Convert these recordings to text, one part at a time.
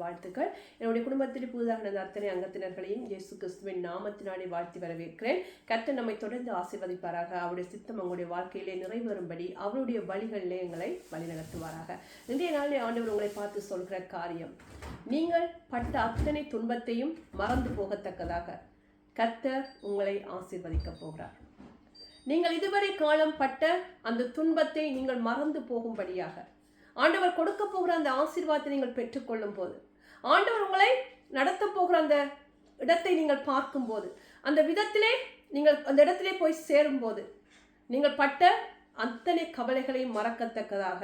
வாழ்த்துக்கள். என்னுடைய குடும்பத்தில் புதிதாக நடந்த அத்தனை அங்கத்தினர்களையும் இயேசு கிறிஸ்துவின் நாமத்தினாலே வாழ்த்தி வரவேற்கிறேன். கர்த்தர் நம்மை தொடர்ந்து ஆசீர்வதிப்பாராக. அவருடைய சித்தம் உங்களுடைய வாழ்க்கையிலே நிறைவேறும்படி அவருடைய வழிகளிலே எங்களை வழிநடத்துவாராக. இன்றைய நாளிலே ஆண்டவர் உங்களை பார்த்து சொல்கிற காரியம், நீங்கள் பட்ட அத்தனை துன்பத்தையும் மறந்து போகத்தக்கதாக கர்த்தர் உங்களை ஆசீர்வதிக்க போகிறார். நீங்கள் இதுவரை காலம் பட்ட அந்த துன்பத்தை நீங்கள் மறந்து போகும்படியாக ஆண்டவர் கொடுக்க போகிற அந்த ஆசீர்வாதத்தை நீங்கள் பெற்றுக்கொள்ளும் போது, ஆண்டவர் உங்களை நடத்த போகிற அந்த இடத்தை நீங்கள் பார்க்கும்போது, அந்த விதத்திலே நீங்கள் அந்த இடத்திலே போய் சேரும்போது, நீங்கள் பட்ட அத்தனை கவலைகளையும் மறக்கத்தக்கதாக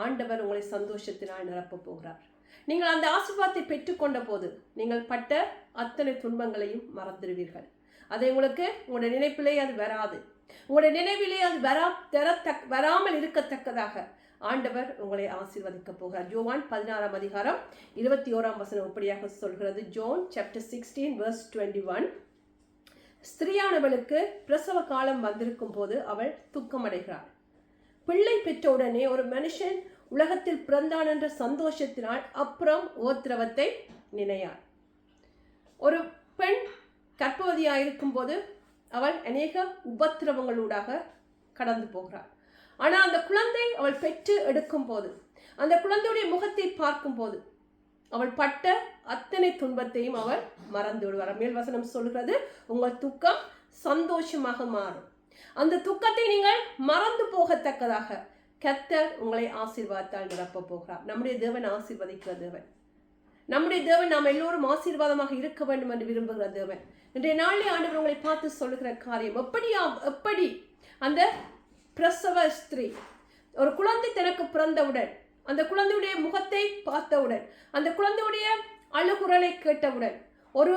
ஆண்டவர் உங்களை சந்தோஷத்தினால் நிரப்ப போகிறார். நீங்கள் அந்த ஆசீர்வாதத்தை பெற்றுக்கொண்ட போது நீங்கள் பட்ட அத்தனை துன்பங்களையும் மறந்துடுவீர்கள். அதை உங்களுடைய நினைப்பிலே அது வராது. உங்களுடைய நினைவிலே அது வராமல் இருக்கத்தக்கதாக ஆண்டவர் உங்களை ஆசீர்வதிக்க போகிறார். யோவான் 16:21 இப்படியாக சொல்கிறது. Zone chapter 16 verse 21. ஸ்திரீயானவளுக்கு பிரசவ காலம் வந்திருக்கும் போது அவள் துக்கமடைகிறாள். பிள்ளை பெற்றவுடனே ஒரு மனுஷன் உலகத்தில் பிறந்தான் என்ற சந்தோஷத்தினால் அப்புறம் உபத்திரவத்தை நினையாள். ஒரு பெண் கர்ப்பவதியாயிருக்கும் போது அவள் அநேக உபத்திரவங்களூடாக கடந்து போகிறாள். ஆனால் அந்த குழந்தை அவள் பெற்று எடுக்கும் போது, அந்த குழந்தையுடைய முகத்தை பார்க்கும் போது அவள் பட்ட அத்தனை துன்பத்தையும் அவள் மறந்து விடுவார். மேல் வசனம் சொல்கிறது, உங்கள் துக்கம் சந்தோஷமாக மாறும். அந்த துக்கத்தை நீங்கள் மறந்து போகத்தக்கதாக கர்த்தர் உங்களை ஆசீர்வாதத்தால் நிரப்ப போகிறார். நம்முடைய தேவன் ஆசீர்வதிக்கிற தேவன். நம்முடைய தேவன் நாம் எல்லோரும் ஆசீர்வாதமாக இருக்க வேண்டும் என்று விரும்புகிற தேவன். இன்றைய நாளே ஆண்டவர் உங்களை பார்த்து சொல்லுகிற காரியம், எப்படி அந்த பிரசவ ஸ்திரீ ஒரு குழந்தை தனக்கு பிறந்தவுடன், அந்த குழந்தையுடைய முகத்தை பார்த்தவுடன், அந்த குழந்தையுடைய அழுகுரலை கேட்டவுடன், ஒரு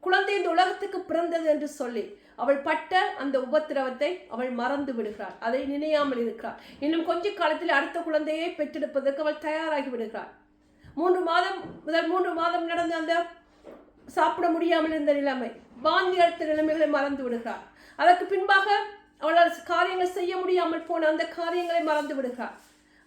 குழந்தை இந்த உலகத்துக்கு பிறந்தது என்று சொல்லி அவள் பட்ட அந்த உபத்திரவத்தை அவள் மறந்து விடுகிறாள். அதை நினையாமல் இருக்கிறாள். இன்னும் கொஞ்ச காலத்தில் அடுத்த குழந்தையை பெற்றெடுப்பதற்கு அவள் தயாராகி விடுகிறாள். 3 மாதம் நடந்த அந்த சாப்பிட முடியாமல் இருந்த நிலைமை, வாந்தி எடுத்த நிலைமைகளை மறந்து விடுகிறாள். அதற்கு பின்பாக அவளால் காரியங்கள் செய்ய முடியாமல் போன அந்த காரியங்களை மறந்து விடுகிறாள்.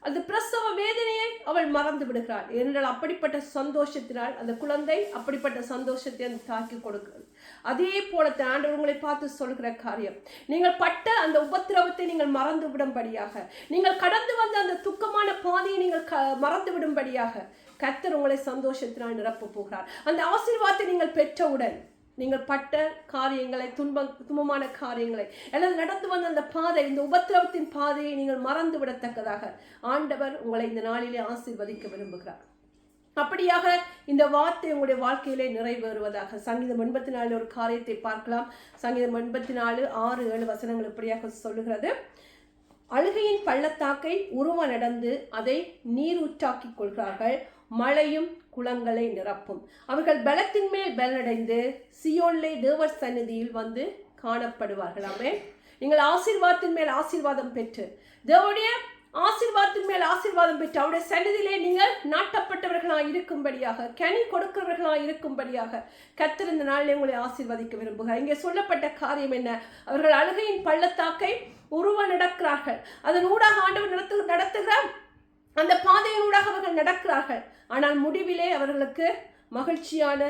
அந்த பிரசவ வேதனையை அவள் மறந்து விடுகிறாள். ஏனென்றால் அப்படிப்பட்ட சந்தோஷத்தினால் அந்த குழந்தை அப்படிப்பட்ட சந்தோஷத்தை தாக்கி கொடுக்கிறது. அதே போல ஆண்டவர் உங்களை பார்த்து சொல்கிற காரியம், நீங்கள் பட்ட அந்த உபத்திரவத்தை நீங்கள் மறந்து விடும்படியாக, நீங்கள் கடந்து வந்த அந்த துக்கமான பாதையை நீங்கள் மறந்து விடும்படியாக கர்த்தர் உங்களை சந்தோஷத்தினால் நிரப்ப போகிறார். அந்த ஆசீர்வாதத்தை நீங்கள் பெற்றவுடன் நீங்கள் பட்ட காரியங்களை, துன்பமான காரியங்களை, அல்லது நடந்து வந்த அந்த பாதை, இந்த உபத்திரவத்தின் பாதையை நீங்கள் மறந்து விடத்தக்கதாக ஆண்டவர் உங்களை இந்த நாளிலே ஆசீர்வதிக்க விரும்புகிறார். அப்படியாக இந்த வார்த்தை உங்களுடைய வாழ்க்கையிலே நிறைவேறுவதாக. சங்கீதம் 84 ஒரு காரியத்தை பார்க்கலாம். சங்கீதம் 84 6-7 இப்படியாக சொல்லுகிறது. அழுகையின் பள்ளத்தாக்கை உருவ நடந்து அதை நீரூற்றாக்கி கொள்கிறார்கள். மழையும் குளங்களை நிரப்பும். அவர்கள் பலத்தின் மேல் பலனடைந்து சியோனிலே தேவர் சந்நிதியில் வந்து காணப்படுவார்களாமே. நீங்கள் ஆசீர்வாதத்தின் மேல் ஆசீர்வாதம் பெற்று, தேவனுடைய ஆசீர்வாதத்தின் மேல் ஆசீர்வாதம் பெற்று அவருடைய சந்நிதியிலே நீங்கள் நாட்டப்பட்டவர்களாக இருக்கும்படியாக, கனி கொடுக்கிறவர்களாக இருக்கும்படியாக கர்த்தர் இந்த நாளிலே உங்களை ஆசீர்வதிக்க விரும்புகிறார். இங்கே சொல்லப்பட்ட காரியம் என்ன? அவர்கள் அழுகையின் பள்ளத்தாக்கை உருவ நடக்கிறார்கள். அதன் ஊடாக ஆண்டவர் நடத்துகிற அந்த பாதையினூடாக அவர்கள் நடக்கிறார்கள். ஆனால் முடிவிலே அவர்களுக்கு மகிழ்ச்சியான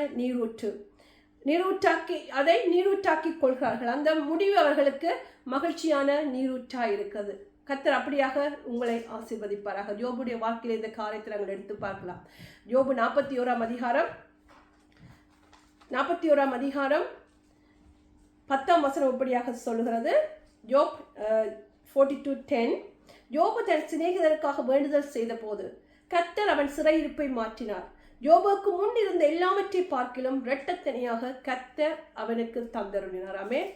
நீரூற்றாக்கி கொள்கிறார்கள். அந்த முடிவு அவர்களுக்கு மகிழ்ச்சியான நீரூற்றாய் இருக்கிறது. கர்த்தர் அப்படியாக உங்களை ஆசீர்வதிப்பாராக. யோபுடைய வாழ்க்கையில இந்த காரியத்தை நாங்கள் எடுத்து பார்க்கலாம். யோபு 41 அதிகாரம் 10 இப்படியாக சொல்லுகிறது. யோப் 42:10. யோபு தன் சிநேகிதருக்காக வேண்டுதல் செய்த போது கர்த்தர் அவன் சிறையிருப்பை மாற்றினார். யோபுக்கு முன் இருந்த எல்லாவற்றை பார்க்கிலும் இரட்டத்தனியாக கர்த்தர் அவனுக்கு தந்தருளினார். ஆமென்.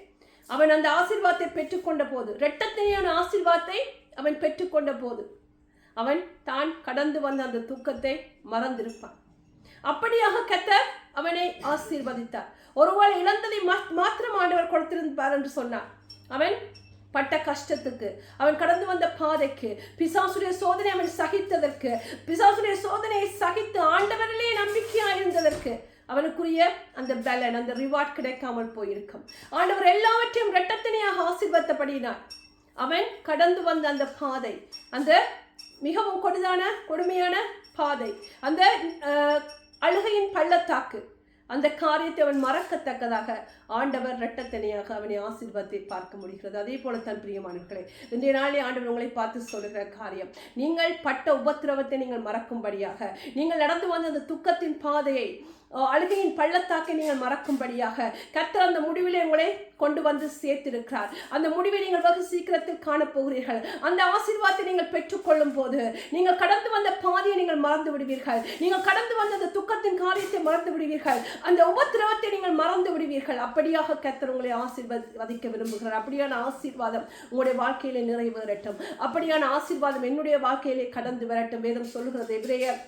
அவன் அந்த ஆசீர்வாதத்தை பெற்றுக்கொண்ட போது, இரட்டத்தனியான ஆசீர்வாதத்தை அவன் பெற்றுக்கொண்ட போது, அவன் தான் கடந்து வந்த அந்த துக்கத்தை மறந்திருப்பான். அப்படியாக கர்த்தர் அவனை ஆசீர்வதித்தார். ஒருவேளை இழந்ததை மாத்திரம் ஆண்டவர் கொடுத்திருந்தார் என்று சொன்னார். அவன் பட்ட கஷ்டத்துக்கு, அவன் கடந்து வந்த பாதைக்கு, பிசாசுடைய சோதனை அவன் சகித்ததற்கு, பிசாசுடைய சோதனையை சகித்து ஆண்டவரிலே நம்பிக்கையாக இருந்ததற்கு அவனுக்குரிய அந்த பலன், அந்த ரிவார்ட் கிடைக்காமல் போயிருக்கும். ஆண்டவர் எல்லாவற்றையும் இரட்டத்தனையாக ஆசீர்வதித்தபடியினார் அவன் கடந்து வந்த அந்த பாதை, அந்த மிகவும் கொடுமையான பாதை, அந்த அழுகையின் பள்ளத்தாக்கு, அந்த காரியத்தை அவன் மறக்கத்தக்கதாக ஆண்டவர் இரட்டத்தனையாக அவனை ஆசீர்வாதத்தை பார்க்க முடிகிறது. அதே போல தன் பிரியமானவர்களே, இன்றைய நாளே ஆண்டவர் உங்களை பார்த்து சொல்லுகிற காரியம், நீங்கள் பட்ட உபத்திரவத்தை நீங்கள் மறக்கும்படியாக, நீங்கள் நடந்து வந்த அந்த துக்கத்தின் பாதையை, அழுகையின் பள்ளத்தாக்கை நீங்கள் மறக்கும்படியாக கர்த்தர் அந்த முடிவிலே உங்களை கொண்டு வந்து சேர்த்திருக்கிறார். அந்த முடிவை நீங்கள் வெகு சீக்கிரத்தில் காணப்போகிறீர்கள். அந்த ஆசீர்வாதத்தை நீங்கள் பெற்றுக்கொள்ளும் போது நீங்கள் கடந்து வந்த பாதையை நீங்கள் மறந்து விடுவீர்கள். நீங்கள் கடந்து வந்த அந்த துக்கத்தின் காரியத்தை மறந்து விடுவீர்கள். அந்த உபத்திரவத்தை நீங்கள் மறந்து விடுவீர்கள். அப்படியாக கர்த்தர் உங்களை ஆசீர்வதிக்க விரும்புகிறார். அப்படியான ஆசீர்வாதம் உங்களுடைய வாழ்க்கையிலே நிறைவேறட்டும். அப்படியான ஆசீர்வாதம் என்னுடைய வாழ்க்கையிலே கடந்து வரட்டும். வேதம் சொல்லுகிறது, எபிரேயர்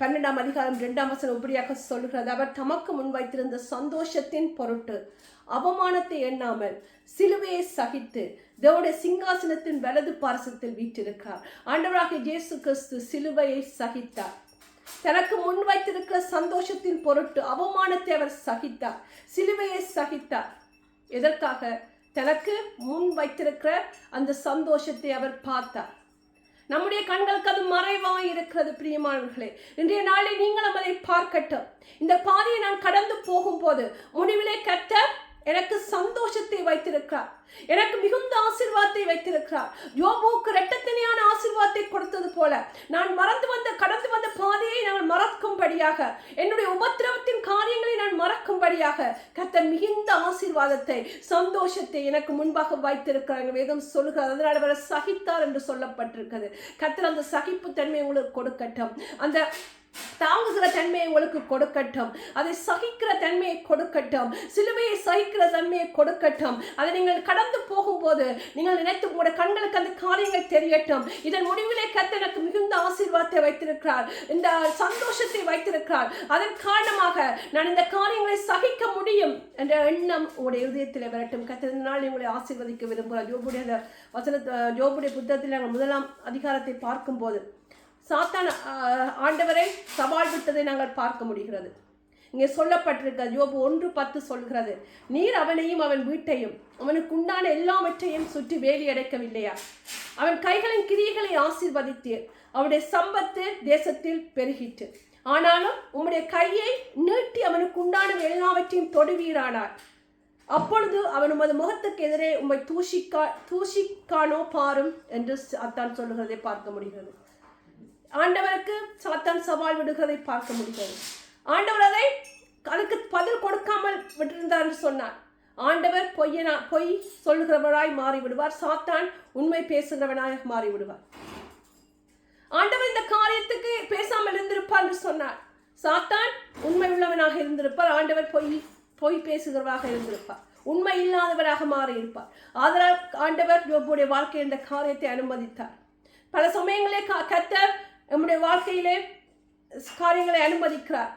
12ஆம் அதிகாரம் 2ஆம் வசனம் இப்படியாக சொல்லுகிறது, அவர் தமக்கு முன் வைத்திருந்த சந்தோஷத்தின் பொருட்டு அவமானத்தை எண்ணாமல் சிலுவையை சகித்து தேவனுடைய சிங்காசனத்தின் வலது பார்சத்தில் வீற்றிருக்கிறார். ஆண்டவராகிய இயேசு கிறிஸ்து சிலுவையை சகித்தார். தனக்கு முன் வைத்திருக்கிற சந்தோஷத்தின் பொருட்டு அவமானத்தை அவர் சகித்தார், சிலுவையை சகித்தார். எதற்காக? தனக்கு முன் வைத்திருக்கிற அந்த சந்தோஷத்தை அவர் பார்த்தார். நம்முடைய கண்களுக்கு அது மறைவாய் இருக்கிறது. பிரியமானவர்களே, இன்றைய நாளில் நீங்களும் அதை பார்க்கட்டும். இந்த பாதையை நான் கடந்து போகும்போது முடிவிலே கர்த்தர் எனக்கு சந்தோஷத்தை வைத்திருக்கிறார், எனக்கு மிகுந்த ஆசீர்வாதத்தை வைத்திருக்கிறார். யோபுவுக்கு இரட்டத்தனையான ஆசீர்வாதத்தை கொடுத்தது போல நான் கடந்து வந்த பாதையை நான் மறக்கும்படியாக, என்னுடைய உபத்திரவத்தின் காரியங்களை நான் மறக்கும்படியாக கர்த்தர் மிகுந்த ஆசீர்வாதத்தை, சந்தோஷத்தை எனக்கு முன்பாக வைத்திருக்கிறார். வேதம் சொல்லுகிறது, அதனால் அவர் சகித்தார் என்று சொல்லப்பட்டிருக்கிறது. கர்த்தர் அந்த சகிப்பு தன்மை உங்களுக்கு கொடுக்கட்டும், அந்த தாங்குகிற தன்மையை உங்களுக்கு கொடுக்கட்டும், அதை சகிக்கிற தன்மையை கொடுக்கட்டும், சிலுவையை சகிக்கிற தன்மையை கொடுக்கட்டும். அதை நீங்கள் கடந்து போகும்போது நீங்கள் நினைத்து உங்களுடைய கண்களுக்கு அந்த காரியங்கள் தெரியட்டும். இதன் முடிவிலே கர்த்தர் எனக்கு மிகுந்த ஆசீர்வாதத்தை வைத்திருக்கிறார், இந்த சந்தோஷத்தை வைத்திருக்கிறார். அதன் காரணமாக நான் இந்த காரியங்களை சகிக்க முடியும் என்ற எண்ணம் உங்களுடைய இதயத்தில் வரட்டும். கர்த்தர் இந்த நாள் உங்களை ஆசீர்வதிக்க விரும்புகிறார். யோபுடைய புத்தகத்தில் நாங்கள் 1ஆம் அதிகாரத்தை பார்க்கும்போது சாத்தான் ஆண்டவரை சவால் விட்டதை நாங்கள் பார்க்க முடிகிறது. இங்கே சொல்லப்பட்டிருக்கிறது, யோபு 1:10 சொல்கிறது, நீர் அவனையும் அவன் வீட்டையும் அவனுக்கு உண்டான எல்லாவற்றையும் சுற்றி வேலி அடைக்கவில்லையா? அவன் கைகளின் கிரியைகளை ஆசீர்வதித்தீர், அவனுடைய சம்பத்து தேசத்தில் பெருகிற்று. ஆனாலும் உம்முடைய கையை நீட்டி அவனுக்கு உண்டான எல்லாவற்றையும் தொடுவீரானார். அப்பொழுது அவன் உமது முகத்துக்கு எதிரே உம்மை தூஷிக்கானோ பாரும் என்று சாத்தான் சொல்லுகிறதை பார்க்க முடிகிறது. ஆண்டவருக்கு சாத்தான் சவால் விடுகிறதை பார்க்க முடிகிறது. ஆண்டவர் அதுக்கு பதில் கொடுக்காமல் விட்டிருந்தார் என்று சொன்னார். ஆண்டவர் பொய் சொல்லுகிறவராய் மாறிவிடுவார், சாத்தான் உண்மை பேசுகிறவனாய் மாறிவிடுவார். ஆண்டவர் இந்த காரியத்துக்கு பேசாமல் இருந்திருப்பார் என்று சொன்னார். சாத்தான் உண்மை உள்ளவனாக இருந்திருப்பார், ஆண்டவர் பொய் பேசுகிறவராக இருந்திருப்பார், உண்மை இல்லாதவராக மாறியிருப்பார். அதனால் ஆண்டவர் யோபுடைய வாழ்க்கை இந்த காரியத்தை அனுமதித்தார். பல சமயங்களே கர்த்தர் நம்முடைய வாழ்க்கையிலே காரியங்களை அனுமதிக்கிறார்.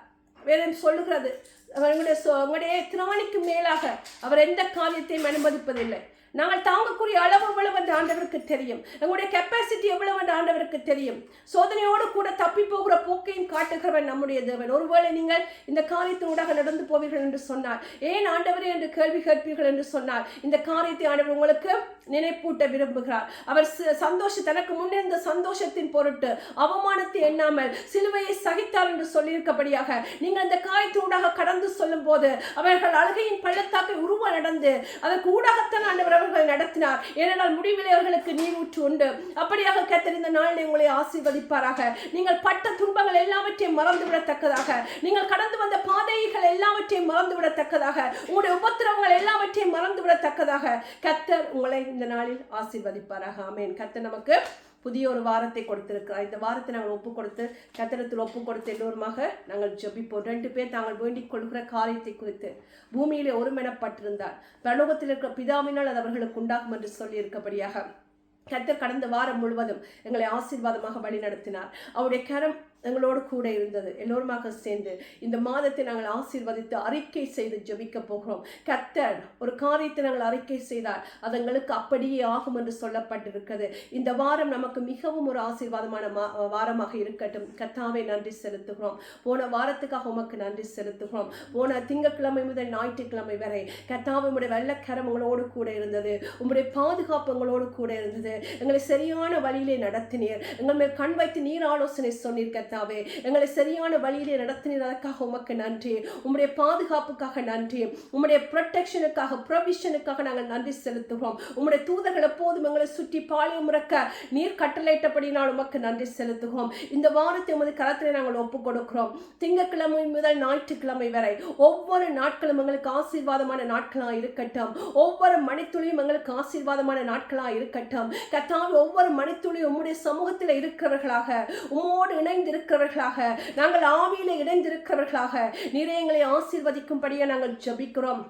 வேதம் சொல்லுகிறது, உங்களுடைய திராணிக்கு மேலாக அவர் எந்த காரியத்தையும் அனுமதிப்பதில்லை. நாங்கள் தாங்கக்கூடிய அளவு எவ்வளவு என்று ஆண்டவருக்கு தெரியும், எங்களுடைய கெப்பாசிட்டி எவ்வளவு என்று ஆண்டவருக்கு தெரியும். சோதனையோடு கூட தப்பி போகிற போக்கையும் காட்டுகிறவன் நம்முடைய தேவன். ஒருவேளை நீங்கள் இந்த காரியத்தினூடாக நடந்து போவீர்கள் என்று சொன்னார், ஏன் ஆண்டவரே என்று கேள்வி கேட்பீர்கள் என்று சொன்னார், இந்த காரியத்தை ஆண்டவர் உங்களுக்கு நினைப்பூட்ட விரும்புகிறார். அவர் தனக்கு முன்னிருந்த சந்தோஷத்தின் பொருட்டு அவமானத்தை எண்ணாமல் சிலுவையை சகித்தார் என்று சொல்லியிருக்கபடியாக நீங்கள் இந்த காரியத்தினூடாக கடந்து சொல்லும் போது அவர்கள் அழுகையின் பள்ளத்தாக்கை உருவ நடந்து அதற்கு ஊடாகத்தான் ஆண்டவர் அவர்கள் நடத்தினார். ஏனென்றால் முடிவிலே அவர்களுக்கு நீர் ஊற்று உண்டு. அப்படியாக கர்த்தர் இந்த நாளில் உங்களை ஆசீர்வதிப்பாராக. நீங்கள் பட்ட துன்பங்கள் எல்லாவற்றையும் மறந்துவிடத்தக்கதாக, நீங்கள் கடந்து வந்த பாதைகள் எல்லாவற்றையும் மறந்துவிடத்தக்கதாக, உங்களுடைய உபத்திரவங்கள் எல்லாவற்றையும் மறந்துவிடத்தக்கதாக கர்த்தர் உங்களை இந்த நாளில் ஆசீர்வதிப்பாராக. ஆமென். கர்த்தர் நமக்கு புதிய ஒரு வாரத்தை கொடுத்திருக்கிறார். இந்த வாரத்தை நாங்கள் ஒப்பு கொடுத்து கர்த்தரிடத்தில் ஒப்பு கொடுத்து எல்லோருமாக நாங்கள் ஜெபிப்போம். 2 பேர் தாங்கள் வேண்டிக் கொள்கிற காரியத்தை குறித்து பூமியிலே ஒருமனப்பட்டிருந்தார், பரலோகத்தில் இருக்கிற பிதாவினால் அது அவர்களுக்கு உண்டாகும் என்று சொல்லி இருக்கபடியாக கர்த்தர் கடந்த வாரம் முழுவதும் எங்களை ஆசீர்வாதமாக வழி நடத்தினார். அவருடைய கரம் எங்களோடு கூட இருந்தது. எல்லோருமாக சேர்ந்து இந்த மாதத்தை நாங்கள் ஆசீர்வதித்து அறிக்கை செய்து ஜெபிக்க போகிறோம். கர்த்தர் ஒரு காரியத்தை நாங்கள் அறிக்கை செய்தார், அது எங்களுக்கு அப்படியே ஆகும் என்று சொல்லப்பட்டிருக்கிறது. இந்த வாரம் நமக்கு மிகவும் ஒரு ஆசீர்வாதமான வாரமாக இருக்கட்டும். கர்த்தாவே நன்றி செலுத்துகிறோம். போன வாரத்துக்காக உமக்கு நன்றி செலுத்துகிறோம். போன திங்கட்கிழமை முதல் ஞாயிற்றுக்கிழமை வரை கர்த்தாவே உம்முடைய வெள்ளக்கரம் எங்களோடு கூட இருந்தது, உம்முடைய பாதுகாப்பு எங்களோடு கூட இருந்தது. எங்களை சரியான வழியிலே நடத்தினீர், எங்கள் மேல் கண் வைத்து நீர் ஆலோசனை சொன்னீர். கர்த்தாவே கர்த்தாவே. எங்களை சரியான வழியிலே நடத்தினீர், அதற்காக உமக்கு நன்றி. உம்முடைய பாதுகாப்புக்காக நன்றி. உம்முடைய ப்ரொடெக்ஷனுக்காக, ப்ரொவிஷனுக்காக நாங்கள் நன்றி செலுத்துகிறோம். உம்முடைய தூதர்கள் எப்போதும் எங்களை சுற்றி பாளையம் முறக்க நீர் கட்டளையிட்டபடினால் உமக்கு நன்றி செலுத்துகிறோம். இந்த வாரத்தை உமது கரத்திலே நாங்கள் ஒப்புக் கொடுக்கிறோம். திங்கட்கிழமை முதல் ஞாயிற்றுக்கிழமை வரை ஒவ்வொரு நாட்களும் எங்களுக்கு ஆசீர்வாதமான நாட்களா இருக்கட்டும். ஒவ்வொரு மணித்துளியும் எங்களுக்கு ஆசீர்வாதமான நாட்களா இருக்கட்டும். கர்த்தாவே, ஒவ்வொரு மணித்துளியும் உம்முடைய சமூகத்தில் இருக்கிறவர்களாக, உம்மோடு இணைந்து இருக்கிறவர்களாக, நாங்கள் ஆவியில இணைந்திருக்கிறவர்களாக நீரே எங்களை ஆசீர்வதிக்கும்படியே நாங்கள் ஜெபிக்கிறோம்.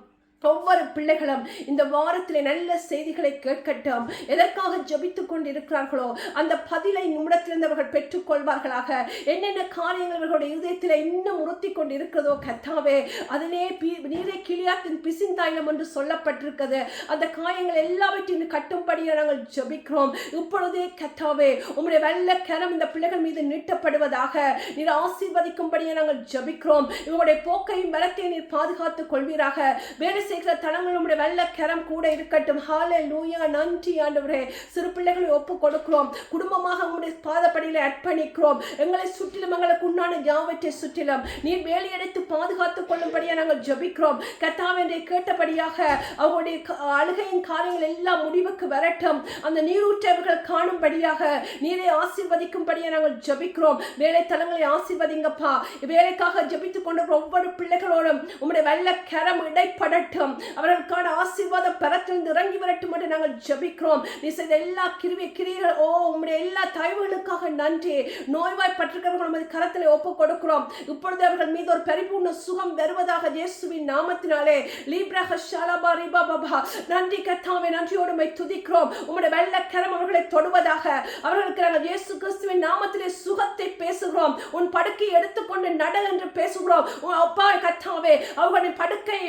ஒவ்வொரு பிள்ளைகளும் இந்த வாரத்திலே நல்ல செய்திகளை கேட்கட்டும். எதற்காக ஜபித்துக் கொண்டு இருக்கிறார்களோ அந்த பதிலை நிமிடத்திலிருந்து அவர்கள் பெற்றுக் கொள்வார்களாக. என்னென்ன காரியங்கள் அவர்களுடைய இதயத்தில் இன்னும் உறுத்தி கொண்டு இருக்கிறதோ கர்த்தாவே, அதிலே நீரே கிளியாத்தின் பிசிந்தாயினம் என்று சொல்லப்பட்டிருக்கிறது. அந்த காயங்கள் எல்லாவற்றையும் கட்டும்படியே நாங்கள் ஜபிக்கிறோம். இப்பொழுதே கர்த்தாவே, உம்முடைய வெள்ள கரம் இந்த பிள்ளைகள் மீது நீட்டப்படுவதாக. நீர் ஆசீர்வதிக்கும்படியே நாங்கள் ஜபிக்கிறோம். இவருடைய போக்கையும் பலத்தையும் நீர் பாதுகாத்துக் கொள்வீராக. வேலை செய்கிற தளங்கள் உம்முடைய வெள்ள கரம் கூட இருக்கட்டும். ஹல்லேலூயா, நன்றி ஆண்டவரே. சிறு பிள்ளைகளை ஒப்புக் கொடுக்கிறோம். குடும்பமாக உம்முடைய பாதப்படியிலே அர்ப்பணிக்கிறோம். எங்களை சுற்றிலும் எங்களுக்கு உண்டான யாவற்றை சுற்றிலும் நீர் வேலையடைத்து பாதுகாத்துக் கொள்ளும்படியா நாங்கள் ஜெபிக்கிறோம். கர்த்தாவே, என்று கேட்டபடியாக அவருடைய அழுகையின் காரியங்கள் எல்லாம் முடிவுக்கு வரட்டும். அந்த நீரூற்றவர்கள் காணும்படியாக நீரை ஆசீர்வதிக்கும்படியா நாங்கள் ஜெபிக்கிறோம். வேலை தளங்களை ஆசீர்வதிங்கப்பா. வேலைக்காக ஜெபித்துக் கொண்டிருக்கிற ஒவ்வொரு பிள்ளைகளோடும் உம்முடைய வெள்ள கரம் இடைப்படட்டும். அவர்களுக்கான ஆசீர்வாதம் பரத்திலிருந்து இறங்கி வரட்டும் என்று நாங்கள் ஜெபிக்கிறோம். நீ செய்த எல்லா கிரியைகள், உம்முடைய எல்லா தயவுகளுக்காக நன்றி. நோய்வாய்ப்பட்டிருக்கிறவர்கள் உமது கரத்திலே ஒப்புக் கொடுக்கிறோம். இப்பொழுது அவர்கள் மீது ஒரு பரிபூர்ண சுகம் வருவதாக இயேசுவின் நாமத்தினாலே. லீப்ரஹ ஷலபா ரிபா பபா. நன்றி கர்த்தாவே, நன்றியோடு உம்மை துதிக்கிறோம். உம்முடைய வெள்ள கரம் அவர்களை தொடுவதாக. அவர்களுக்கு நாங்கள் இயேசு கிறிஸ்துவின் நாமத்திலே சுகத்தை பேசுகிறோம். உன் படுக்கையை எடுத்துக்கொண்டு நட என்று பேசுகிறோம். அப்பா கர்த்தாவே, அவர்களின் படுக்கை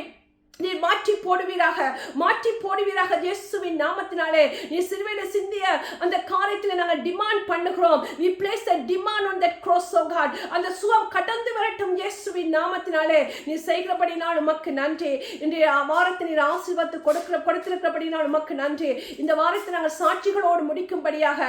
நீ மாற்றி போடுவீராக இயேசுவின் நாமத்தினாலே. நீ சிலுவையிலே சிந்திய அந்த காரியத்தில் நாங்கள் டிமாண்ட் பண்ணுகிறோம். we place a demand on that cross, oh God. அந்த சுகம் கடந்து வரட்டும் இயேசுவின் நாமத்தினாலே. நீ செய்கிறபடினால் உமக்கு நன்றி. இன்றைய வாரத்தை நீர் ஆசீர்வாதத்தை கொடுத்திருக்கிறபடினால் உமக்கு நன்றி. இந்த வாரத்தை நாங்கள் சாட்சிகளோடு முடிக்கும்படியாக